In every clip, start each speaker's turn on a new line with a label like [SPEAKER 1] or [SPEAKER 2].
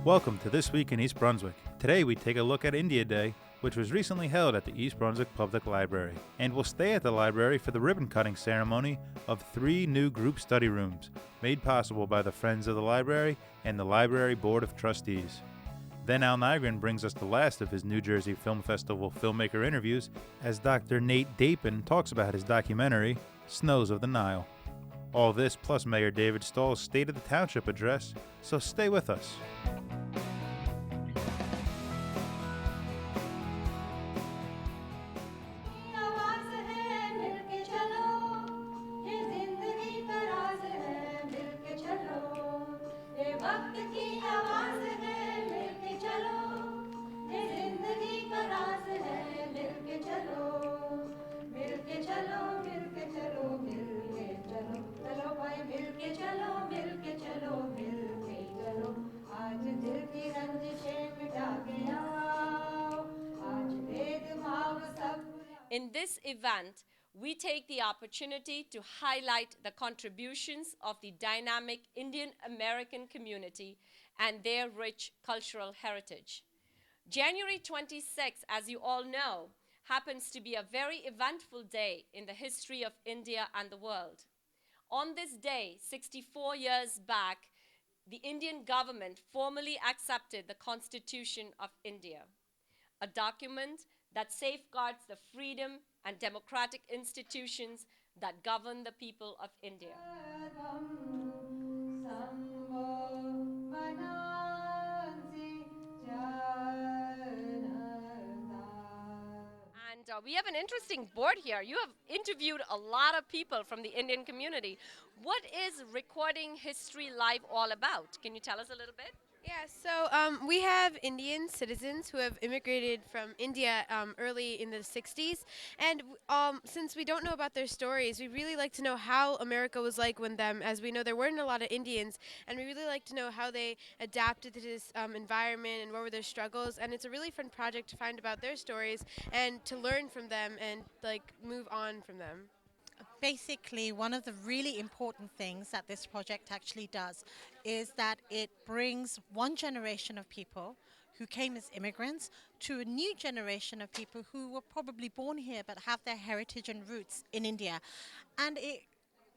[SPEAKER 1] Welcome to This Week in East Brunswick. Today we take a look at India Day, which was recently held at the East Brunswick Public Library. And we'll stay at the library for the ribbon-cutting ceremony of 3 new group study rooms, made possible by the Friends of the Library and the Library Board of Trustees. Then Al Nygren brings us the last of his New Jersey Film Festival Filmmaker interviews as Dr. Nate Dappen talks about his documentary, Snows of the Nile. All this plus Mayor David Stoll's State of the Township address, so stay with us.
[SPEAKER 2] In this event, we take the opportunity to highlight the contributions of the dynamic Indian American community and their rich cultural heritage. January 26, as you all know, happens to be a very eventful day in the history of India and the world. On this day, 64 years back, the Indian government formally accepted the Constitution of India, a document that safeguards the freedom and democratic institutions that govern the people of India. And we have an interesting board here. You have interviewed a lot of people from the Indian community. What is Recording History Live all about? Can you tell us a little bit?
[SPEAKER 3] Yeah, so we have Indian citizens who have immigrated from India early in the 60s. And since we don't know about their stories, we really like to know how America was like when them, as we know there weren't a lot of Indians. And we really like to know how they adapted to this environment and what were their struggles. And it's a really fun project to find about their stories and to learn from them and like move on from them.
[SPEAKER 4] Basically, one of the really important things that this project actually does is that it brings one generation of people who came as immigrants to a new generation of people who were probably born here but have their heritage and roots in India. And it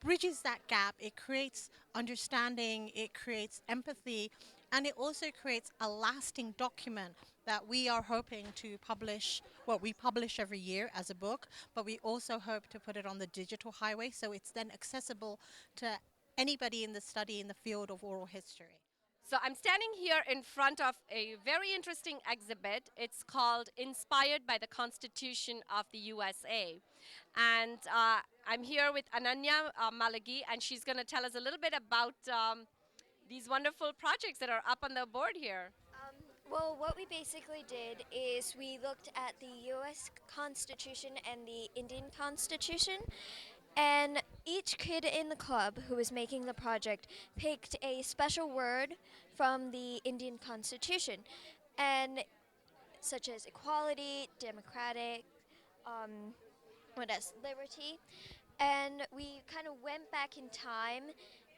[SPEAKER 4] bridges that gap, it creates understanding, it creates empathy, and it also creates a lasting document that we are hoping to publish. Well, we publish every year as a book, but we also hope to put it on the digital highway so it's then accessible to anybody in the study in the field of oral history.
[SPEAKER 2] So I'm standing here in front of a very interesting exhibit. It's called Inspired by the Constitution of the USA. And I'm here with Ananya Malagi, and she's going to tell us a little bit about these wonderful projects that are up on the board here.
[SPEAKER 5] Well, what we basically did is we looked at the U.S. Constitution and the Indian Constitution, and each kid in the club who was making the project picked a special word from the Indian Constitution, and such as equality, democratic, what else, liberty, and we kind of went back in time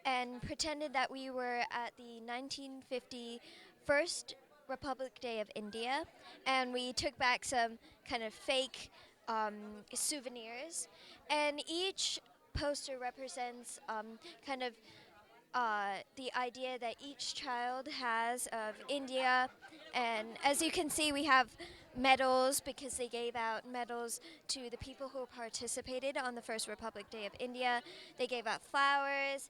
[SPEAKER 5] and pretended that we were at the 1950 first Republic Day of India, and we took back some kind of fake souvenirs, and each poster represents kind of the idea that each child has of India. And as you can see, we have medals because they gave out medals to the people who participated on the first Republic Day of India. They gave out flowers.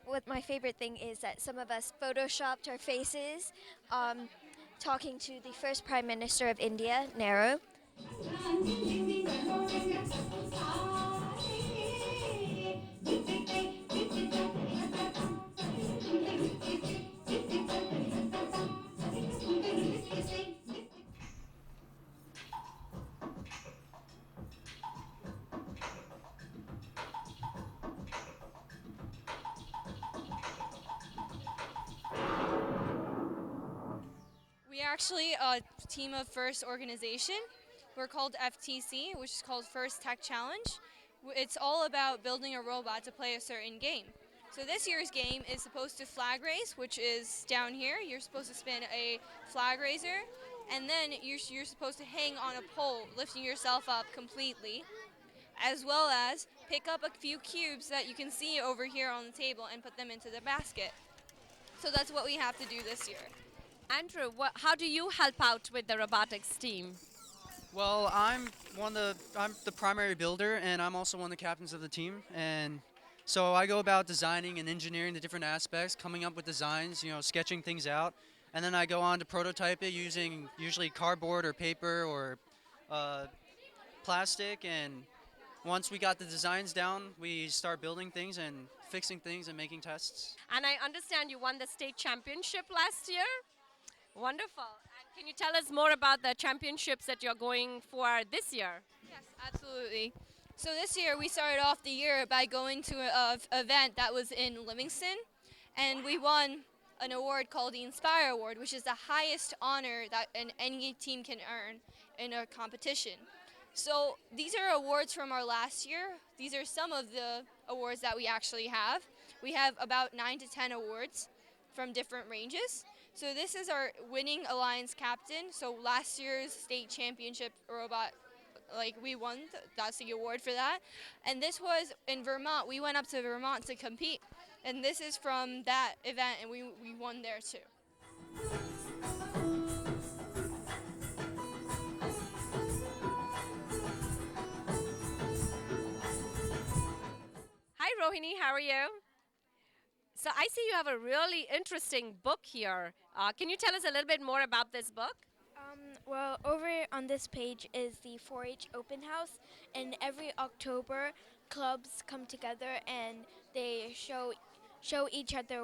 [SPEAKER 5] What my favorite thing is that some of us photoshopped our faces talking to the first Prime Minister of India, Nehru.
[SPEAKER 6] We are actually a team of FIRST organization. We're called FTC, which is called First Tech Challenge. It's all about building a robot to play a certain game. So this year's game is supposed to flag race, which is down here. You're supposed to spin a flag raiser, and then you're supposed to hang on a pole, lifting yourself up completely, as well as pick up a few cubes that you can see over here on the table and put them into the basket. So that's what we have to do this year.
[SPEAKER 2] Andrew, how do you help out with the robotics team?
[SPEAKER 7] Well, I'm the primary builder, and I'm also one of the captains of the team. And so I go about designing and engineering the different aspects, coming up with designs, sketching things out, and then I go on to prototype it using usually cardboard or paper or plastic. And once we got the designs down, we start building things and fixing things and making tests.
[SPEAKER 2] And I understand you won the state championship last year. Wonderful. And can you tell us more about the championships that you're going for this year?
[SPEAKER 6] Yes, absolutely. So this year we started off the year by going to an event that was in Livingston, and we won an award called the Inspire Award, which is the highest honor that any team can earn in a competition. So these are awards from our last year. These are some of the awards that we actually have. We have about 9 to 10 awards from different ranges. So this is our winning alliance captain. So last year's state championship robot, we won, that's the award for that. And this was in Vermont. We went up to Vermont to compete. And this is from that event, and we won there too.
[SPEAKER 2] Hi, Rohini. How are you? So I see you have a really interesting book here. Can you tell us a little bit more about this book?
[SPEAKER 5] Well, over on this page is the 4-H open house, and every October clubs come together and they show each other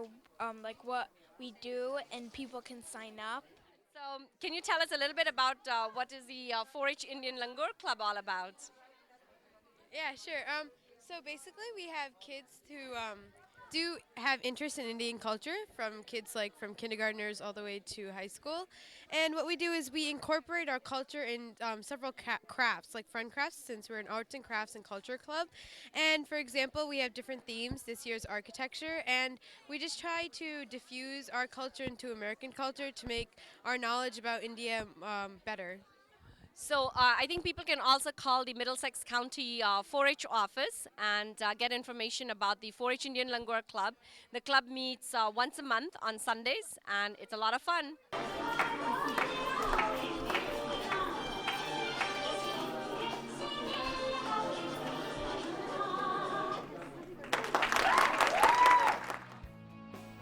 [SPEAKER 5] what we do, and people can sign up.
[SPEAKER 2] So can you tell us a little bit about what is the 4-H Indian Langur Club all about?
[SPEAKER 3] Yeah, sure. So basically, we have kids who do have interest in Indian culture, from kids from kindergartners all the way to high school. And what we do is we incorporate our culture in several crafts, like fun crafts, since we're an arts and crafts and culture club. And for example, we have different themes. This year's architecture, and we just try to diffuse our culture into American culture to make our knowledge about India better.
[SPEAKER 2] So I think people can also call the Middlesex County 4-H office and get information about the 4-H Indian Langur Club. The club meets once a month on Sundays, and it's a lot of fun.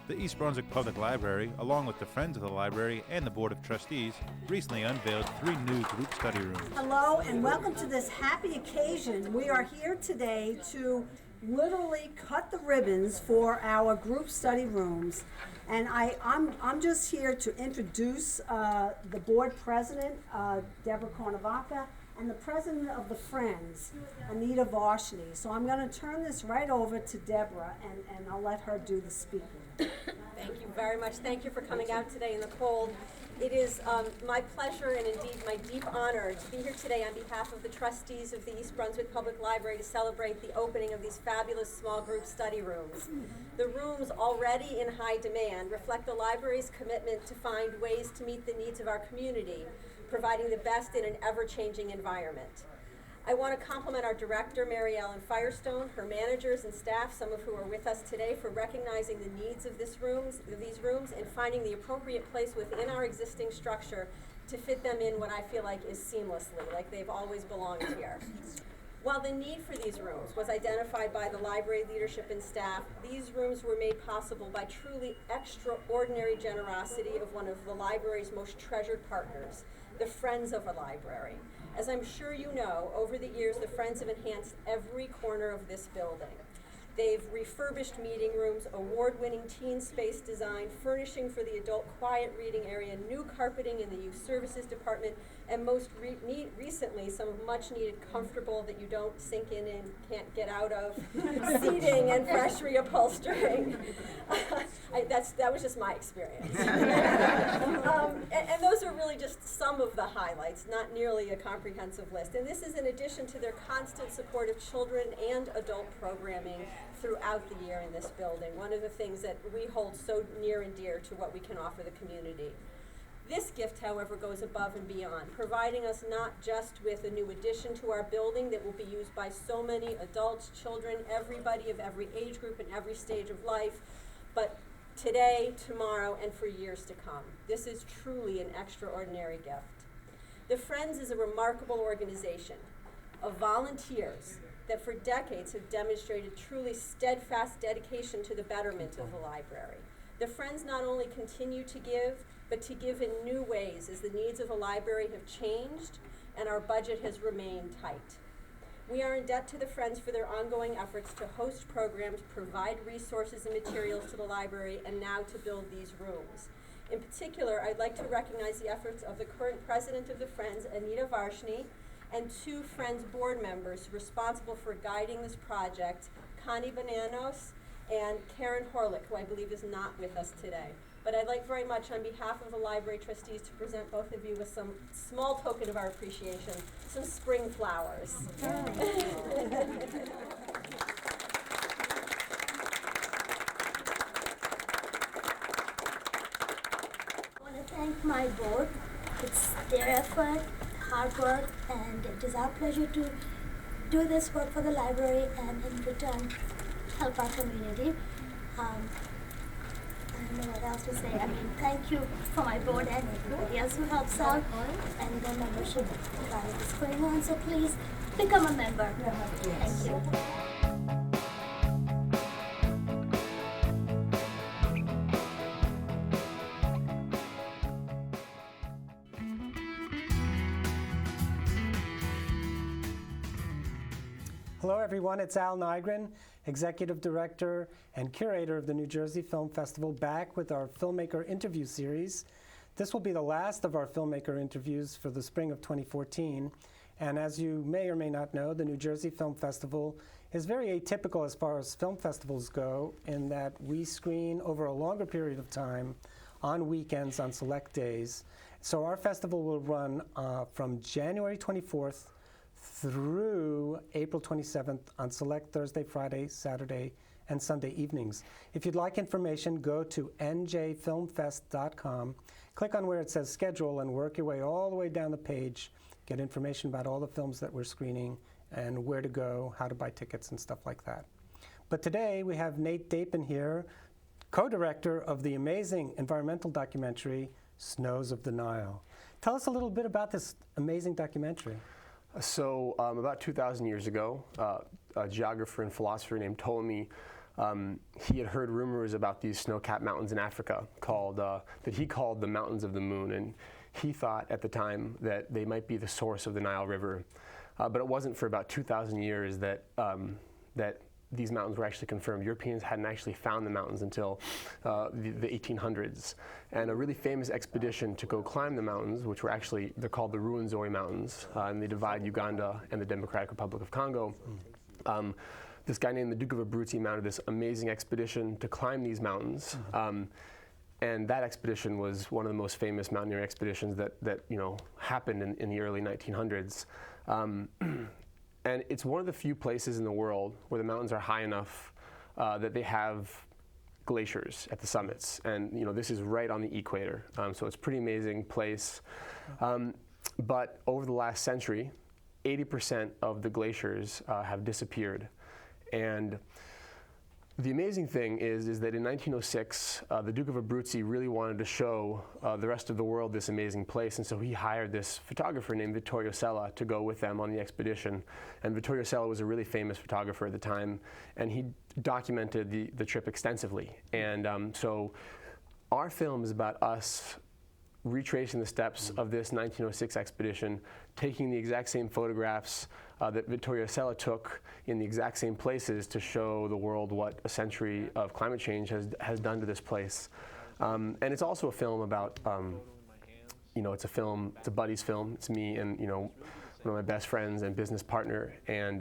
[SPEAKER 1] The East Brunswick Public Library, along with the Friends of the Library and the Board of Trustees, recently unveiled 3 new group study rooms.
[SPEAKER 8] Hello and welcome to this happy occasion. We are here today to literally cut the ribbons for our group study rooms. And I'm just here to introduce the board president, Deborah Kornavaca, and the president of the Friends, Anita Varshney. So I'm going to turn this right over to Deborah, and I'll let her do the speaking.
[SPEAKER 9] Thank you very much. Thank you for coming out today in the cold. It is my pleasure and indeed my deep honor to be here today on behalf of the trustees of the East Brunswick Public Library to celebrate the opening of these fabulous small group study rooms. The rooms, already in high demand, reflect the library's commitment to find ways to meet the needs of our community, providing the best in an ever-changing environment. I want to compliment our director, Mary Ellen Firestone, her managers and staff, some of who are with us today, for recognizing the needs of these rooms and finding the appropriate place within our existing structure to fit them in what I feel like is seamlessly, like they've always belonged here. While the need for these rooms was identified by the library leadership and staff, these rooms were made possible by truly extraordinary generosity of one of the library's most treasured partners, the Friends of a Library. As I'm sure you know, over the years, the Friends have enhanced every corner of this building. They've refurbished meeting rooms, award-winning teen space design, furnishing for the adult quiet reading area, new carpeting in the youth services department, and most recently, some much needed comfortable that you don't sink in and can't get out of seating and fresh reupholstering. That was just my experience. And those are really just some of the highlights, not nearly a comprehensive list. And this is in addition to their constant support of children and adult programming throughout the year in this building. One of the things that we hold so near and dear to what we can offer the community. This gift, however, goes above and beyond, providing us not just with a new addition to our building that will be used by so many adults, children, everybody of every age group and every stage of life, but today, tomorrow, and for years to come. This is truly an extraordinary gift. The Friends is a remarkable organization of volunteers that for decades have demonstrated truly steadfast dedication to the betterment of the library. The Friends not only continue to give, but to give in new ways as the needs of the library have changed and our budget has remained tight. We are in debt to the Friends for their ongoing efforts to host programs, provide resources and materials to the library, and now to build these rooms. In particular, I'd like to recognize the efforts of the current president of the Friends, Anita Varshney, and 2 Friends board members responsible for guiding this project, Connie Bananos and Karen Horlick, who I believe is not with us today. But I'd like very much on behalf of the library trustees to present both of you with some small token of our appreciation, some spring flowers.
[SPEAKER 10] I want to thank my board. It's their effort, hard work, and it is our pleasure to do this work for the library and in return help our community. I don't know what else to say. I mean, thank you for my board and everybody else who helps out. And the membership drive is going on, so please become a member. Thank you.
[SPEAKER 11] Hello everyone, it's Al Nygren, Executive Director and Curator of the New Jersey Film Festival, back with our Filmmaker interview series. This will be the last of our Filmmaker interviews for the spring of 2014. And as you may or may not know, the New Jersey Film Festival is very atypical as far as film festivals go, in that we screen over a longer period of time on weekends, on select days. So our festival will run from January 24th through April 27th on select Thursday, Friday, Saturday, and Sunday evenings. If you'd like information, go to njfilmfest.com, click on where it says schedule, and work your way all the way down the page. Get information about all the films that we're screening and where to go, how to buy tickets, and stuff like that. But today we have Nate Dappen here, co-director of the amazing environmental documentary, Snows of the Nile. Tell us a little bit about this amazing documentary.
[SPEAKER 12] So about 2,000 years ago, a geographer and philosopher named Ptolemy, he had heard rumors about these snow-capped mountains in Africa that he called the Mountains of the Moon, and he thought at the time that they might be the source of the Nile River. But it wasn't for about 2,000 years that these mountains were actually confirmed. Europeans hadn't actually found the mountains until the 1800s. And a really famous expedition to go climb the mountains, which were actually, they're called the Ruwenzori Mountains, and they divide Uganda and the Democratic Republic of Congo. This guy named the Duke of Abruzzi mounted this amazing expedition to climb these mountains. And that expedition was one of the most famous mountaineering expeditions that happened in the early 1900s. And it's one of the few places in the world where the mountains are high enough that they have glaciers at the summits. And this is right on the equator. So it's a pretty amazing place. But over the last century, 80% of the glaciers have disappeared. And the amazing thing is that in 1906, the Duke of Abruzzi really wanted to show the rest of the world this amazing place, and so he hired this photographer named Vittorio Sella to go with them on the expedition. And Vittorio Sella was a really famous photographer at the time, and he documented the trip extensively. And so our film is about us retracing the steps of this 1906 expedition, taking the exact same photographs that Vittorio Sella took in the exact same places to show the world what a century of climate change has done to this place. And it's also a film about you know, it's a buddy's film. It's me and, you know, one of my best friends and business partner. And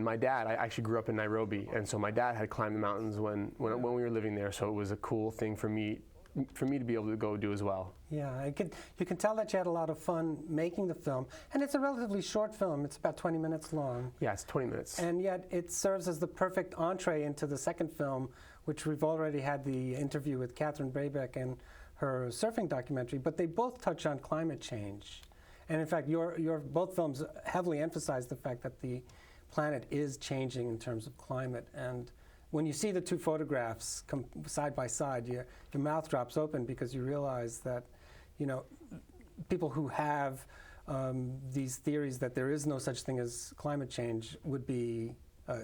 [SPEAKER 12] my dad, I actually grew up in Nairobi, and so my dad had climbed the mountains when we were living there, so it was a cool thing for me to be able to go do as well.
[SPEAKER 11] Yeah, you can tell that you had a lot of fun making the film, and it's a relatively short film. It's about 20 minutes long.
[SPEAKER 12] Yeah, it's 20 minutes.
[SPEAKER 11] And yet it serves as the perfect entree into the second film, which we've already had the interview with Catherine Brabeck and her surfing documentary, but they both touch on climate change. And in fact, your both films heavily emphasize the fact that the planet is changing in terms of climate. And when you see the two photographs come side by side, your mouth drops open because you realize that, you know, people who have these theories that there is no such thing as climate change would be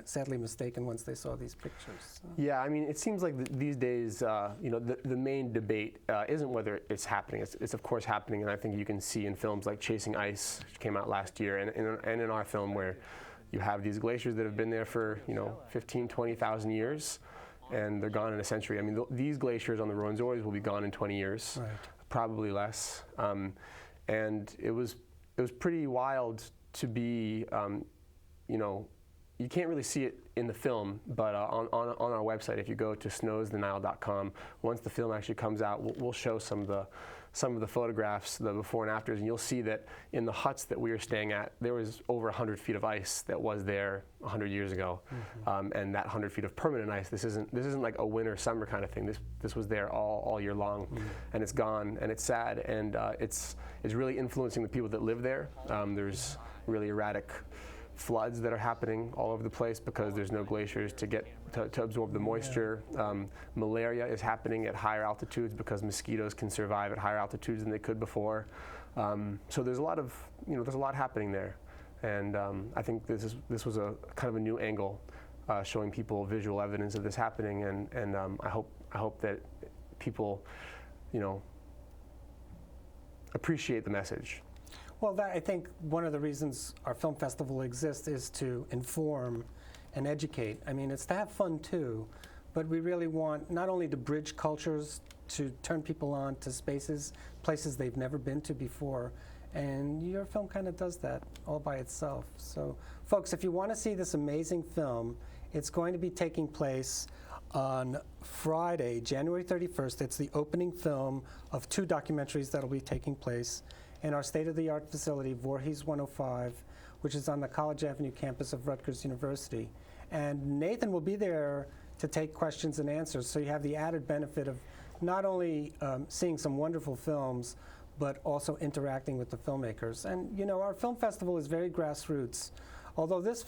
[SPEAKER 11] sadly mistaken once they saw these pictures.
[SPEAKER 12] Yeah, I mean, it seems like these days, you know, the main debate isn't whether it's happening. It's of course happening, and I think you can see in films like Chasing Ice, which came out last year, and in our film where you have these glaciers that have been there for, you know, 15, 20,000 years, and they're gone in a century. I mean, these glaciers on the Ruwenzori will be gone in 20 years, right. Probably less. And it was pretty wild to be, you know, you can't really see it in the film, but on our website, if you go to snowsthenile.com, once the film actually comes out, we'll show some of the photographs, the before and afters, and you'll see that in the huts that we were staying at, there was over 100 feet of ice that was there 100 years ago, and that 100 feet of permanent ice. This isn't like a winter summer kind of thing. This was there all year long, and it's gone, and it's sad, and it's really influencing the people that live there. There's really erratic floods that are happening all over the place because there's no glaciers to absorb the moisture. Malaria is happening at higher altitudes because mosquitoes can survive at higher altitudes than they could before. So there's a lot happening there, and I think this was a kind of a new angle, showing people visual evidence of this happening, and I hope that people, you know, appreciate the message.
[SPEAKER 11] Well, I think one of the reasons our film festival exists is to inform and educate. I mean, it's to have fun too, but we really want not only to bridge cultures, to turn people on to places they've never been to before, and your film kind of does that all by itself. So, folks, if you want to see this amazing film, it's going to be taking place on Friday, January 31st. It's the opening film of 2 documentaries that'll be taking place in our state-of-the-art facility, Voorhees 105, which is on the College Avenue campus of Rutgers University. And Nathan will be there to take questions and answers, so you have the added benefit of not only seeing some wonderful films, but also interacting with the filmmakers. And you know, our film festival is very grassroots. Although this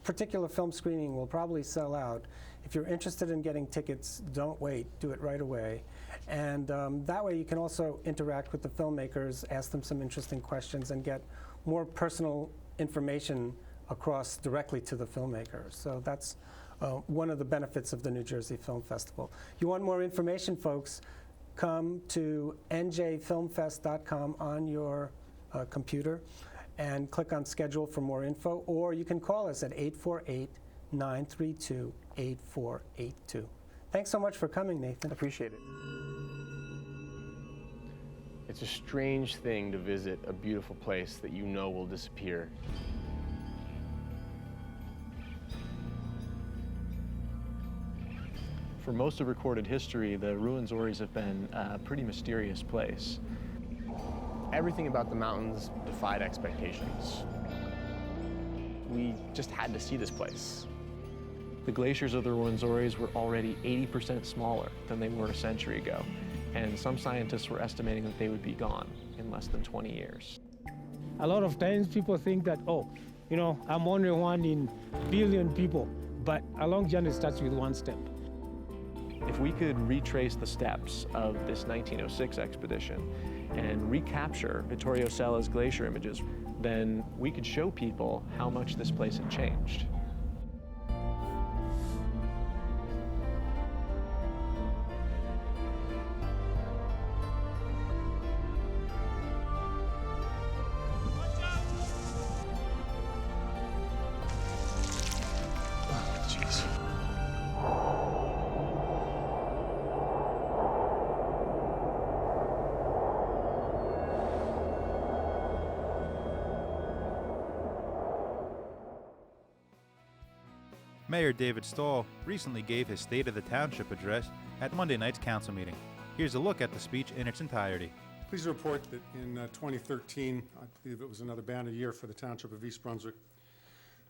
[SPEAKER 11] particular film screening will probably sell out, if you're interested in getting tickets, don't wait, do it right away. And that way you can also interact with the filmmakers, ask them some interesting questions, and get more personal information across directly to the filmmakers. So that's one of the benefits of the New Jersey Film Festival. You want more information, folks, come to njfilmfest.com on your computer and click on schedule for more info, or you can call us at 848-932-8482. Thanks so much for coming, Nathan.
[SPEAKER 12] Appreciate it. It's a strange thing to visit a beautiful place that you know will disappear.
[SPEAKER 13] For most of recorded history, the Ruwenzoris have been a pretty mysterious place.
[SPEAKER 12] Everything about the mountains defied expectations. We just had to see this place.
[SPEAKER 13] The glaciers of the Ruwenzoris were already 80% smaller than they were a century ago, and some scientists were estimating that they would be gone in less than 20 years.
[SPEAKER 14] A lot of times people think that, oh, you know, I'm only one in billion people, but a long journey starts with one step.
[SPEAKER 13] If we could retrace the steps of this 1906 expedition and recapture Vittorio Sella's glacier images, then we could show people how much this place had changed.
[SPEAKER 1] Mayor David Stahl recently gave his State of the Township address at Monday night's council meeting. Here's a look at the speech in its entirety.
[SPEAKER 15] Pleased to report that in 2013, I believe it was another banner year for the Township of East Brunswick.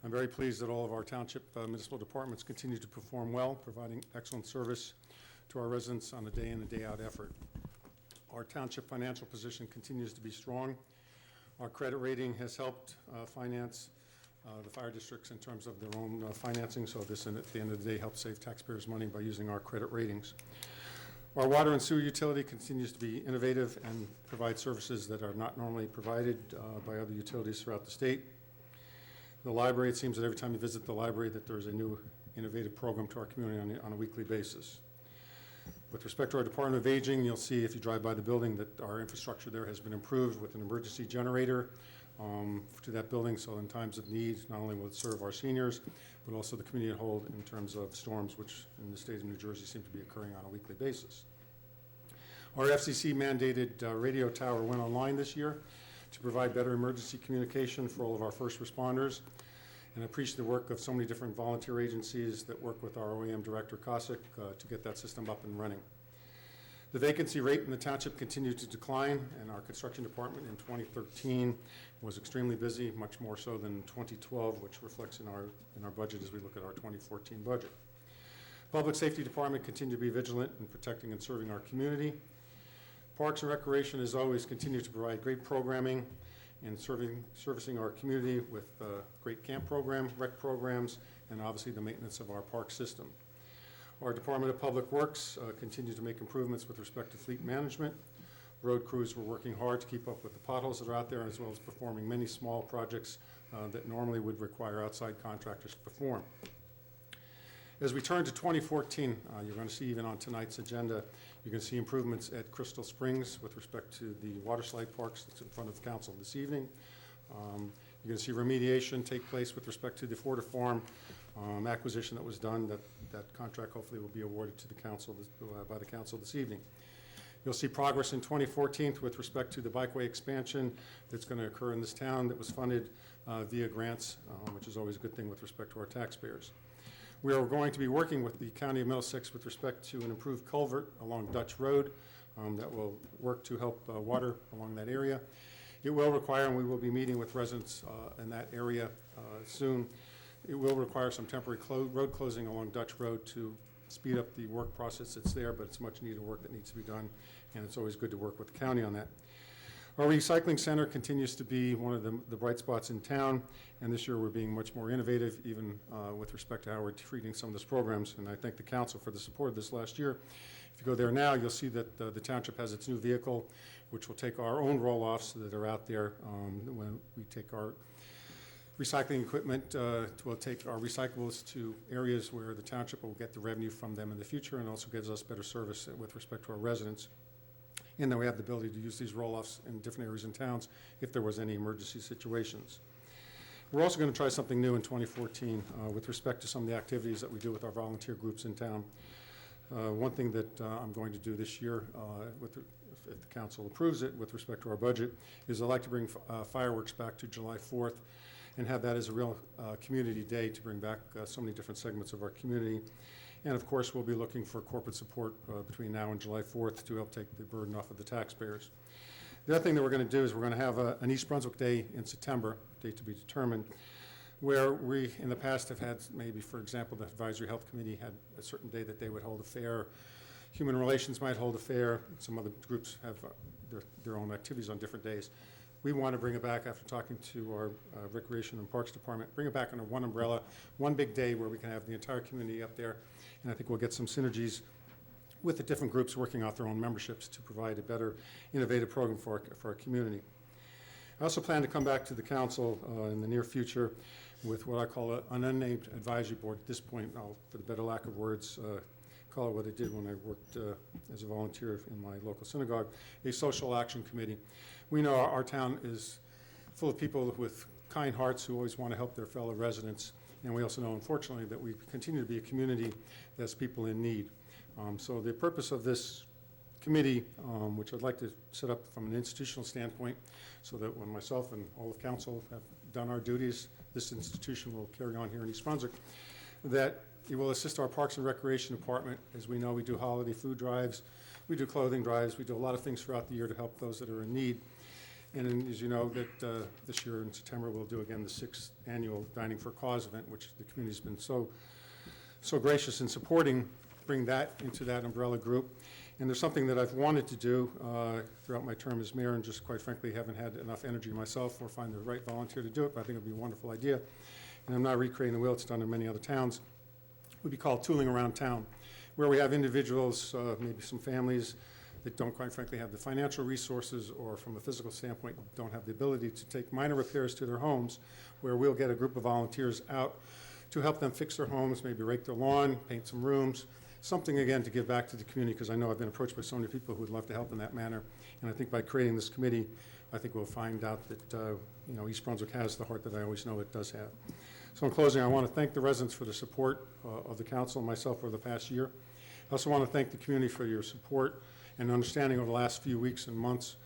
[SPEAKER 15] I'm very pleased that all of our township municipal departments continue to perform well, providing excellent service to our residents on a day in and day out effort. Our township financial position continues to be strong. Our credit rating has helped finance the fire districts in terms of their own financing, so this, at the end of the day, helps save taxpayers money by using our credit ratings. Our water and sewer utility continues to be innovative and provide services that are not normally provided by other utilities throughout the state. The library, it seems that every time you visit the library that there's a new innovative program to our community on a weekly basis. With respect to our Department of Aging, you'll see if you drive by the building that our infrastructure there has been improved with an emergency generator to that building, so in times of need, not only will it serve our seniors, but also the community at whole in terms of storms, which in the state of New Jersey seem to be occurring on a weekly basis. Our FCC mandated radio tower went online this year to provide better emergency communication for all of our first responders. And I appreciate the work of so many different volunteer agencies that work with our OEM director, Kosick, to get that system up and running. The vacancy rate in the township continued to decline, and our construction department in 2013 was extremely busy, much more so than 2012, which reflects in our budget as we look at our 2014 budget. Public Safety Department continued to be vigilant in protecting and serving our community. Parks and Recreation, as always, continue to provide great programming and servicing our community with great camp program, rec programs, and obviously the maintenance of our park system. Our Department of Public Works continues to make improvements with respect to fleet management. Road crews were working hard to keep up with the potholes that are out there, as well as performing many small projects that normally would require outside contractors to perform. As we turn to 2014, you're going to see even on tonight's agenda, you're going to see improvements at Crystal Springs with respect to the water slide parks that's in front of the council this evening. You're going to see remediation take place with respect to the Forta Farm acquisition that was done. That contract hopefully will be awarded to the council by the council this evening. You'll see progress in 2014 with respect to the bikeway expansion that's going to occur in this town that was funded via grants, which is always a good thing with respect to our taxpayers. We are going to be working with the County of Middlesex with respect to an improved culvert along Dutch Road that will work to help water along that area. It will require, and we will be meeting with residents in that area soon, it will require some temporary road closing along Dutch Road to speed up the work process that's there, but it's much needed work that needs to be done, and it's always good to work with the county on that. Our recycling center continues to be one of the bright spots in town, and this year we're being much more innovative, even with respect to how we're treating some of these programs, and I thank the council for the support of this last year. If you go there now, you'll see that the township has its new vehicle, which will take our own roll-offs that are out there when we take our recycling equipment, will take our recyclables to areas where the township will get the revenue from them in the future, and also gives us better service with respect to our residents. And then we have the ability to use these roll-offs in different areas and towns if there was any emergency situations. We're also going to try something new in 2014 with respect to some of the activities that we do with our volunteer groups in town. One thing that I'm going to do this year, if the council approves it with respect to our budget, is I'd like to bring fireworks back to July 4th and have that as a real community day to bring back so many different segments of our community. And of course, we'll be looking for corporate support between now and July 4th to help take the burden off of the taxpayers. The other thing that we're going to do is we're going to have an East Brunswick Day in September, date to be determined, where we in the past have had maybe, for example, the Advisory Health Committee had a certain day that they would hold a fair. Human Relations might hold a fair. Some other groups have their own activities on different days. We want to bring it back after talking to our Recreation and Parks Department, bring it back under one umbrella, one big day where we can have the entire community up there. And I think we'll get some synergies with the different groups working off their own memberships to provide a better, innovative program for our community. I also plan to come back to the council in the near future with what I call an unnamed advisory board. At this point, I'll, for the better lack of words, call it what I did when I worked as a volunteer in my local synagogue, a social action committee. We know our town is full of people with kind hearts who always want to help their fellow residents, and we also know, unfortunately, that we continue to be a community that's people in need. So the purpose of this committee, which I'd like to set up from an institutional standpoint, so that when myself and all of council have done our duties, this institution will carry on here in East Brunswick. that it will assist our Parks and Recreation Department. As we know, we do holiday food drives, we do clothing drives, we do a lot of things throughout the year to help those that are in need. And as you know, that this year in September, we'll do again the 6th annual Dining for a Cause event, which the community's been so gracious in supporting, bring that into that umbrella group. And there's something that I've wanted to do throughout my term as mayor, and just quite frankly haven't had enough energy myself or find the right volunteer to do it, but I think it would be a wonderful idea. And I'm not recreating the wheel, it's done in many other towns. It would be called Tooling Around Town, where we have individuals, maybe some families, that don't quite frankly have the financial resources or from a physical standpoint don't have the ability to take minor repairs to their homes, where we'll get a group of volunteers out to help them fix their homes, maybe rake their lawn, paint some rooms, something again to give back to the community, because I know I've been approached by so many people who would love to help in that manner. And I think by creating this committee, I think we'll find out that East Brunswick has the heart that I always know it does have. So in closing, I want to thank the residents for the support of the council and myself over the past year. I also want to thank the community for your support and understanding over the last few weeks and months,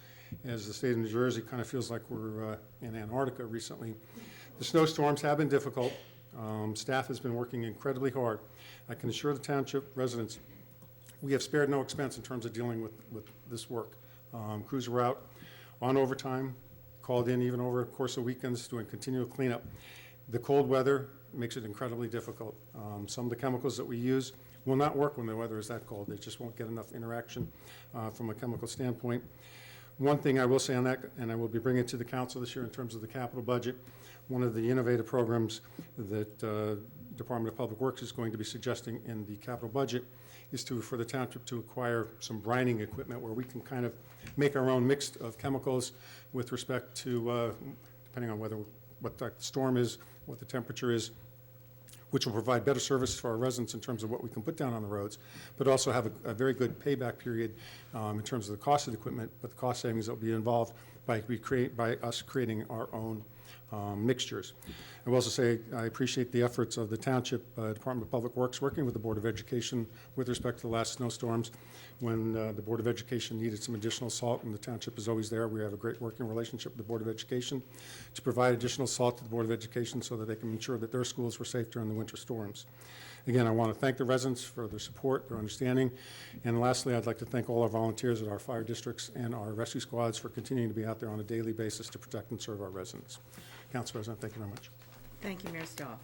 [SPEAKER 15] as the state of New Jersey kind of feels like we're in Antarctica recently. The snowstorms have been difficult. Staff has been working incredibly hard. I can assure the township residents we have spared no expense in terms of dealing with this work. Crews were out on overtime, called in even over the course of weekends doing continual cleanup. The cold weather makes it incredibly difficult. Some of the chemicals that we use will not work when the weather is that cold. They just won't get enough interaction from a chemical standpoint. One thing I will say on that, and I will be bringing it to the council this year in terms of the capital budget, one of the innovative programs that Department of Public Works is going to be suggesting in the capital budget is for the township to acquire some brining equipment where we can kind of make our own mix of chemicals with respect to, depending on what the storm is, what the temperature is, which will provide better service for our residents in terms of what we can put down on the roads, but also have a very good payback period in terms of the cost of the equipment, but the cost savings that will be involved by us creating our own mixtures. I will also say I appreciate the efforts of the Township Department of Public Works working with the Board of Education with respect to the last snowstorms when the Board of Education needed some additional salt, and the Township is always there. We have a great working relationship with the Board of Education to provide additional salt to the Board of Education so that they can ensure that their schools were safe during the winter storms. Again, I want to thank the residents for their support, their understanding, and lastly, I'd like to thank all our volunteers at our fire districts and our rescue squads for continuing to be out there on a daily basis to protect and serve our residents. Council President, thank you very much.
[SPEAKER 16] Thank you, Mayor Stahl.